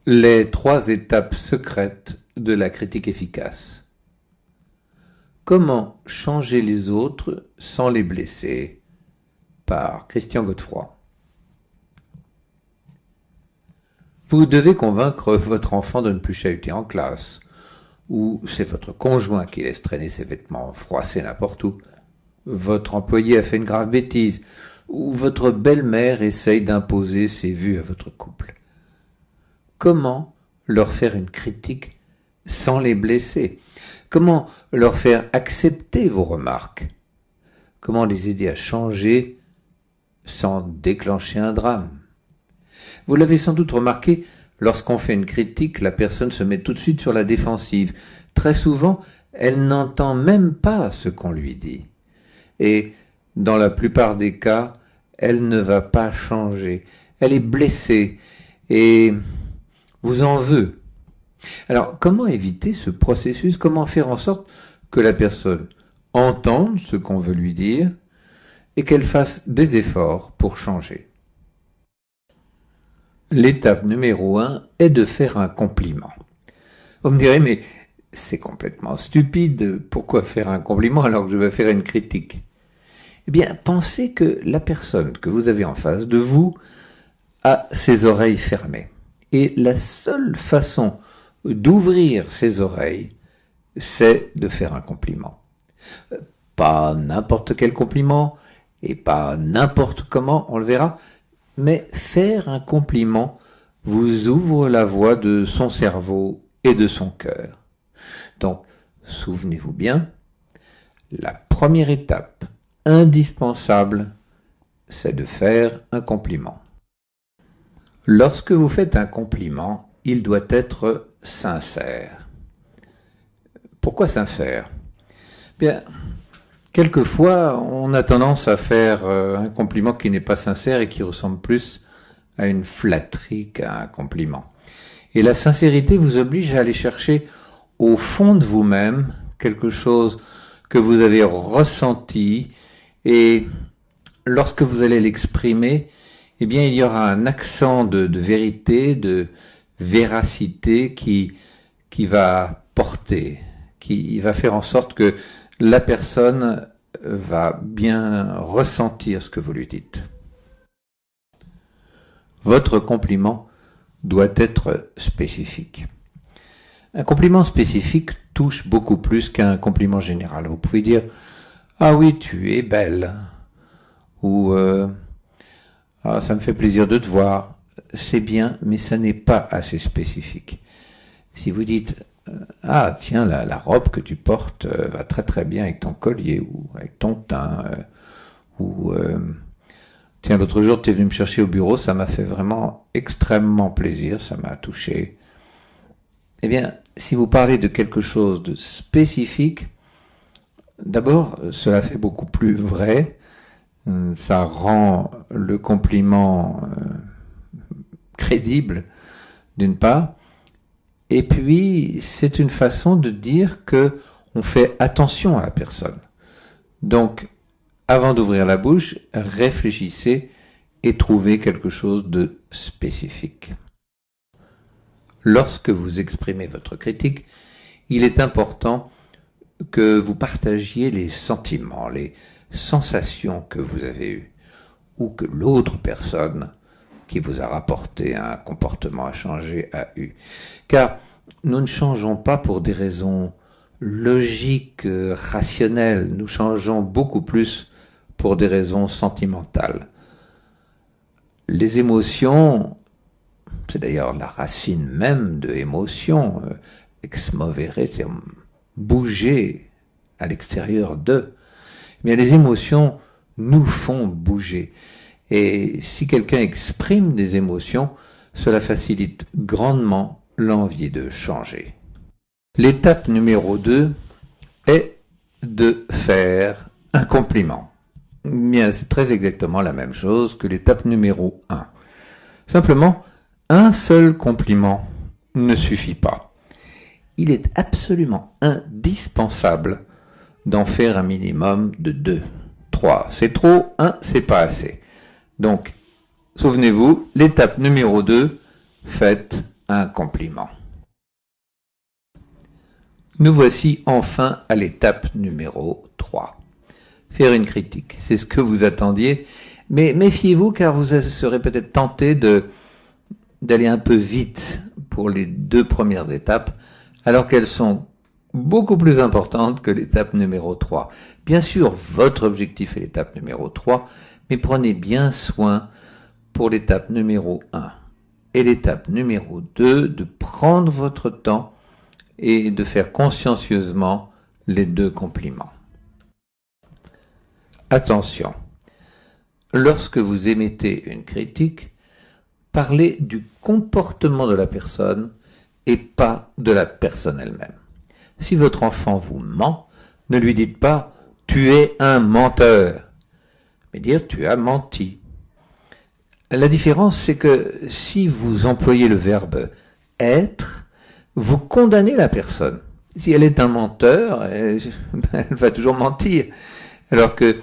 Les 3 étapes secrètes de la critique efficace. Comment changer les autres sans les blesser? Par Christian Godefroy. Vous devez convaincre votre enfant de ne plus chahuter en classe, ou c'est votre conjoint qui laisse traîner ses vêtements froissés n'importe où, votre employé a fait une grave bêtise, ou votre belle-mère essaye d'imposer ses vues à votre couple. Comment leur faire une critique sans les blesser? Comment leur faire accepter vos remarques? Comment les aider à changer sans déclencher un drame? Vous l'avez sans doute remarqué, lorsqu'on fait une critique, la personne se met tout de suite sur la défensive. Très souvent, elle n'entend même pas ce qu'on lui dit. Et dans la plupart des cas, elle ne va pas changer. Elle est blessée et vous en veut. Alors, comment éviter ce processus? Comment faire en sorte que la personne entende ce qu'on veut lui dire et qu'elle fasse des efforts pour changer? L'étape numéro 1 est de faire un compliment. Vous me direz, mais c'est complètement stupide, pourquoi faire un compliment alors que je vais faire une critique? Eh bien, pensez que la personne que vous avez en face de vous a ses oreilles fermées. Et la seule façon d'ouvrir ses oreilles, c'est de faire un compliment. Pas n'importe quel compliment, et pas n'importe comment, on le verra, mais faire un compliment vous ouvre la voie de son cerveau et de son cœur. Donc, souvenez-vous bien, la première étape indispensable, c'est de faire un compliment. Lorsque vous faites un compliment, il doit être sincère. Pourquoi sincère? Bien, quelquefois, on a tendance à faire un compliment qui n'est pas sincère et qui ressemble plus à une flatterie qu'à un compliment. Et la sincérité vous oblige à aller chercher au fond de vous-même quelque chose que vous avez ressenti, et lorsque vous allez l'exprimer, eh bien, il y aura un accent de vérité, de véracité qui va porter, qui va faire en sorte que la personne va bien ressentir ce que vous lui dites. Votre compliment doit être spécifique. Un compliment spécifique touche beaucoup plus qu'un compliment général. Vous pouvez dire « Ah oui, tu es belle » ou « Ah, ça me fait plaisir de te voir ». C'est bien, mais ça n'est pas assez spécifique. Si vous dites « Ah, tiens, la robe que tu portes va très très bien avec ton collier ou avec ton teint » ou tiens, l'autre jour, tu es venu me chercher au bureau, ça m'a fait vraiment extrêmement plaisir, ça m'a touché. Eh bien, si vous parlez de quelque chose de spécifique, d'abord, cela fait beaucoup plus vrai, ça rend le compliment crédible, d'une part, et puis c'est une façon de dire que on fait attention à la personne. Donc, avant d'ouvrir la bouche, réfléchissez et trouvez quelque chose de spécifique. Lorsque vous exprimez votre critique, il est important que vous partagiez les sentiments, les sensations que vous avez eues, ou que l'autre personne qui vous a rapporté un comportement à changer a eu. Car nous ne changeons pas pour des raisons logiques, rationnelles, nous changeons beaucoup plus pour des raisons sentimentales. Les émotions, c'est d'ailleurs la racine même de émotion, ex movere, c'est bouger à l'extérieur de. Mais les émotions nous font bouger. Et si quelqu'un exprime des émotions, cela facilite grandement l'envie de changer. L'étape numéro 2 est de faire un compliment. Bien, c'est très exactement la même chose que l'étape numéro 1. Simplement, un seul compliment ne suffit pas. Il est absolument indispensable d'en faire un minimum de 2. 3, c'est trop, 1, c'est pas assez. Donc, souvenez-vous, l'étape numéro 2, faites un compliment. Nous voici enfin à l'étape numéro 3. Faire une critique. C'est ce que vous attendiez, mais méfiez-vous car vous serez peut-être tenté d'aller un peu vite pour les 2 premières étapes, alors qu'elles sont beaucoup plus importantes que l'étape numéro 3. Bien sûr, votre objectif est l'étape numéro 3, mais prenez bien soin pour l'étape numéro 1 et l'étape numéro 2 de prendre votre temps et de faire consciencieusement les 2 compliments. Attention, lorsque vous émettez une critique, parlez du comportement de la personne et pas de la personne elle-même. Si votre enfant vous ment, ne lui dites pas « tu es un menteur », mais dire « tu as menti ». La différence, c'est que si vous employez le verbe « être », vous condamnez la personne. Si elle est un menteur, elle va toujours mentir. Alors que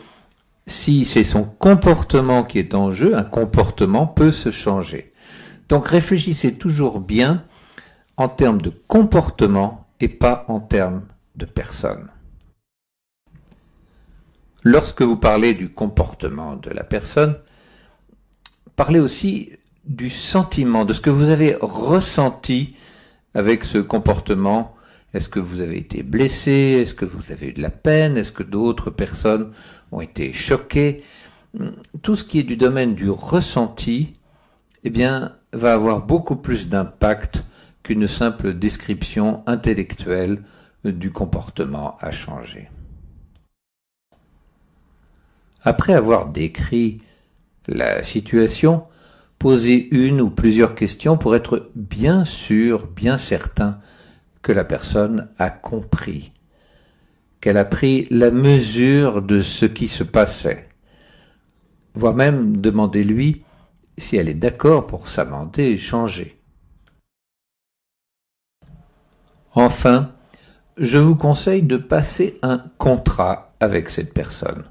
si c'est son comportement qui est en jeu, un comportement peut se changer. Donc réfléchissez toujours bien en termes de comportement et pas en termes de personne. Lorsque vous parlez du comportement de la personne, parlez aussi du sentiment, de ce que vous avez ressenti avec ce comportement. Est-ce que vous avez été blessé? Est-ce que vous avez eu de la peine? Est-ce que d'autres personnes ont été choquées? Tout ce qui est du domaine du ressenti, eh bien, va avoir beaucoup plus d'impact qu'une simple description intellectuelle du comportement à changer. Après avoir décrit la situation, posez une ou plusieurs questions pour être bien sûr, bien certain que la personne a compris, qu'elle a pris la mesure de ce qui se passait. Voire même demandez-lui si elle est d'accord pour s'amender et changer. Enfin, je vous conseille de passer un contrat avec cette personne.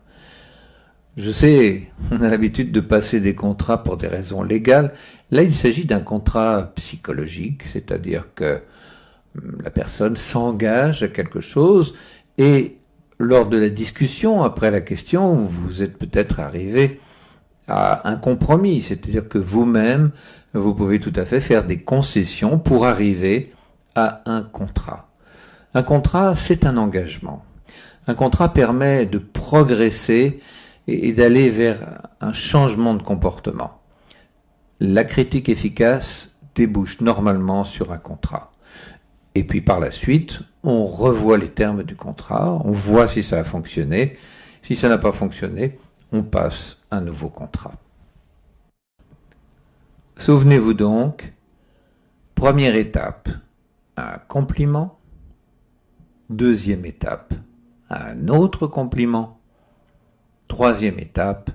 Je sais, on a l'habitude de passer des contrats pour des raisons légales. Là, il s'agit d'un contrat psychologique, c'est-à-dire que la personne s'engage à quelque chose et lors de la discussion, après la question, vous êtes peut-être arrivé à un compromis, c'est-à-dire que vous-même, vous pouvez tout à fait faire des concessions pour arriver à un contrat. Un contrat, c'est un engagement. Un contrat permet de progresser et d'aller vers un changement de comportement. La critique efficace débouche normalement sur un contrat. Et puis par la suite, on revoit les termes du contrat, on voit si ça a fonctionné. Si ça n'a pas fonctionné, on passe un nouveau contrat. Souvenez-vous donc, première étape, un compliment. Deuxième étape, un autre compliment. Troisième étape,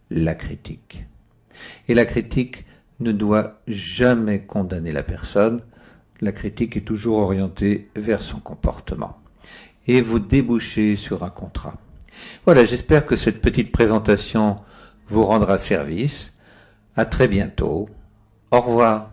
la critique. Et la critique ne doit jamais condamner la personne. La critique est toujours orientée vers son comportement. Et vous débouchez sur un contrat. Voilà, j'espère que cette petite présentation vous rendra service. À très bientôt. Au revoir.